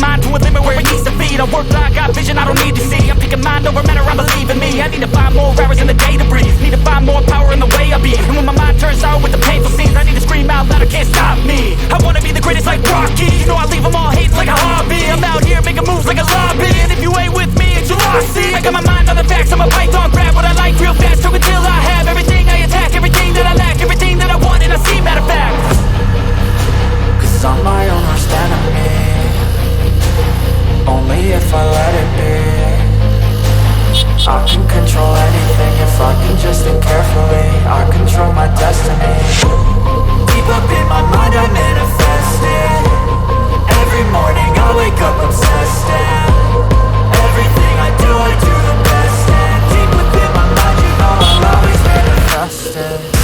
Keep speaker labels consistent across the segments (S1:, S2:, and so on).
S1: mind to a limit where it needs to feed. I work blind, got vision I don't need to see. I'm picking mind over matter, I believe in me. I need to find more hours in the day to breathe. Need to find more power in the way I be. And when my mind turns out with the painful scenes, I need to scream out loud, I can't stop me. I wanna be the greatest like Rocky. You know I leave them all hating like a hobby. I'm out here making moves like a lobby. And if you ain't with me, it's your loss, see. I got my mind on the facts, I'm a python, grab what I like real fast. Took until I have everything I attack, everything that I lack, everything that I want, and I see, matter of fact.
S2: Cause I'm my own worst enemy, only if I let it be. I can control anything if I can just think carefully. I control my destiny. Deep up in my mind I manifest it. Every morning I wake up obsessed, and everything I do the best. And deep within my mind, you know I'll always manifest it.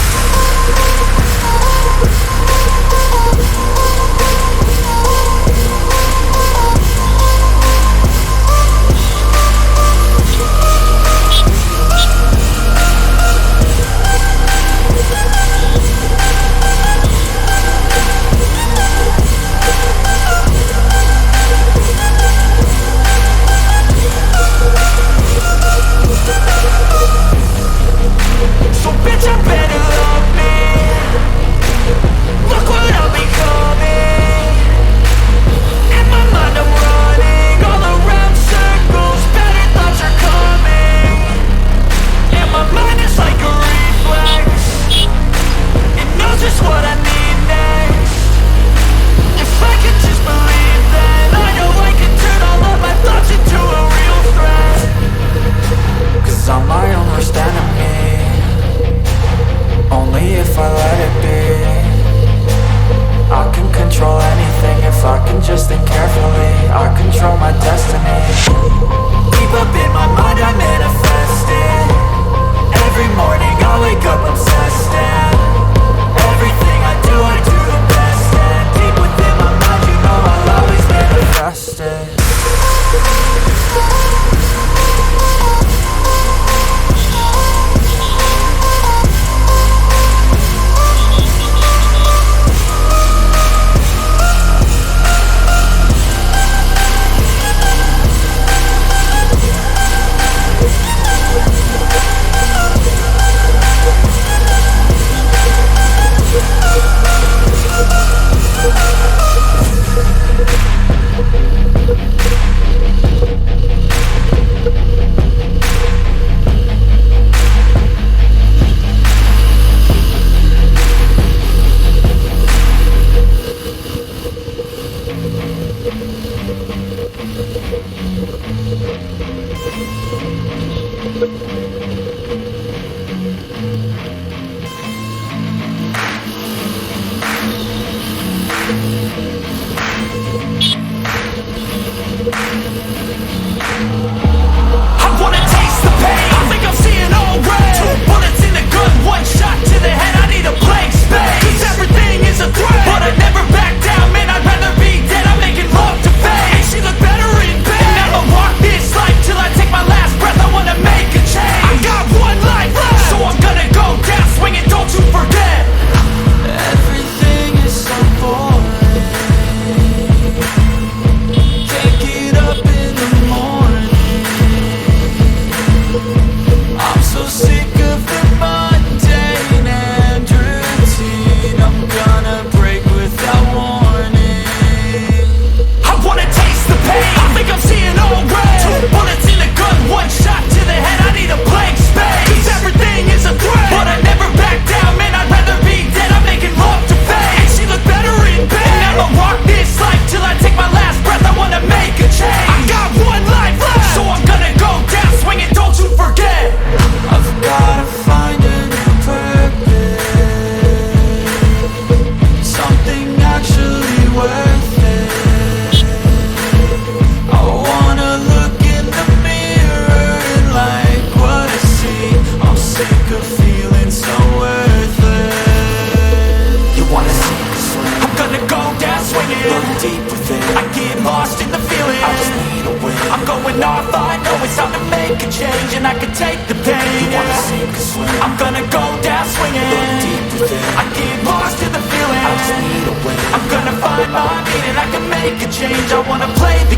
S1: and I can take the pain. You wanna sink or swim? I'm gonna go down swinging. Look deep within. I get lost in the feeling. I just need a way. I'm gonna find my meaning. I can make a change. I wanna play the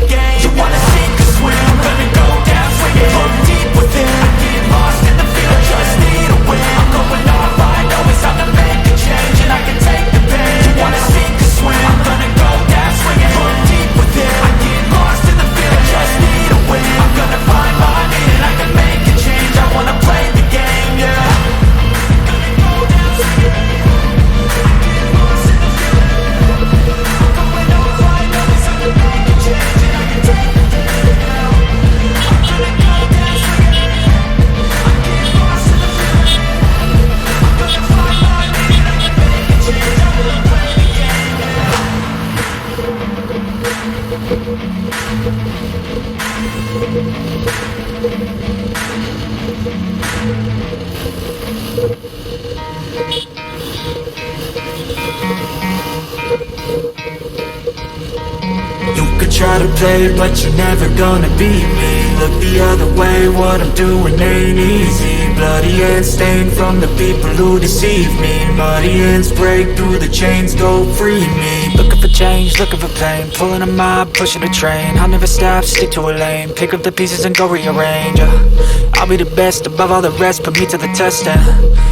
S2: try to play, but you're never gonna beat me. Look the other way, what I'm doing ain't easy. Bloody hands stained from the people who deceive me. Muddy hands break through the chains, go free me. Looking for change, looking for pain, pulling a mob, pushing a train. I'll never stop, stick to a lane, pick up the pieces and go rearrange. I'll be the best above all the rest, put me to the test and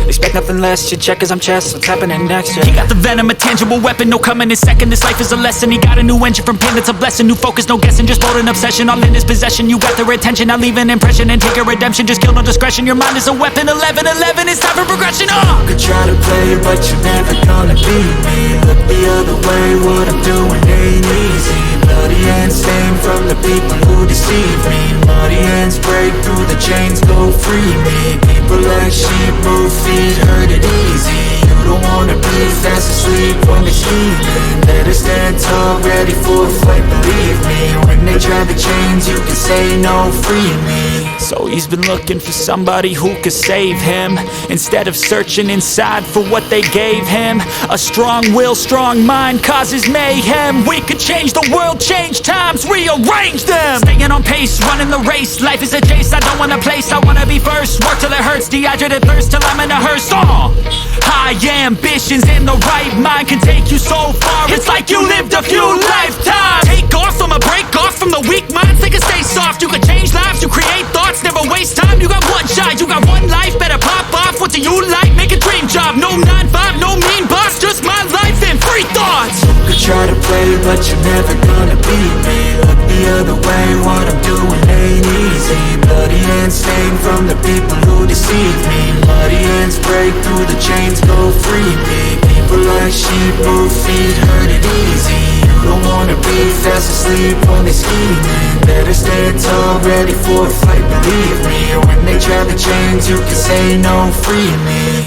S2: expect nothing less, you check as I'm chess, what's happening next, yeah.
S1: He got the venom, a tangible weapon, no coming in second. This life is a lesson, he got a new engine from pain, that's a blessing. New focus, no guessing, just bold and obsession, all in his possession. You got their attention, I'll leave an impression and take a redemption. Just kill, no discretion, your mind is a weapon. 11-11, it's time for progression,
S2: You could try to play, but you're never gonna beat me. Look the other way, what I'm doing ain't easy. Bloody hands stained from the people who deceive me. Muddy hands break through the chains, go free me. People like sheep move feet, hurt it easy. You don't wanna be fast asleep when they're scheming. Better stand tall, ready for a fight, believe me. When they try the chains, you can say no, free me.
S1: So he's been looking for somebody who could save him, instead of searching inside for what they gave him. A strong will, strong mind causes mayhem. We could change the world, change times, rearrange them. Staying on pace, running the race. Life is a chase, I don't want a place, I wanna be first. Work till it hurts, dehydrated thirst till I'm in a hearse. High ambitions in the right mind can take you so far. It's like you lived a few lifetimes. Take off from a break off from the weak minds, they can stay soft. You can change lives, you create thoughts, never waste time. You got one shot, you got one life, better pop off. What do you like? Make a dream job. No 9-5, no mean boss, just my life and free thoughts.
S2: You could try to play, but you're never gonna beat me. Look the other way, what I'm doing ain't easy. Bloody hands stained from the people who deceive me. Muddy hands break through the chains, go free me. People like sheep move feet, hurt it easy. You don't wanna be fast asleep when they're scheming. Better stand tall, ready for a fight, believe me. When they try the chains, you can say no, free me.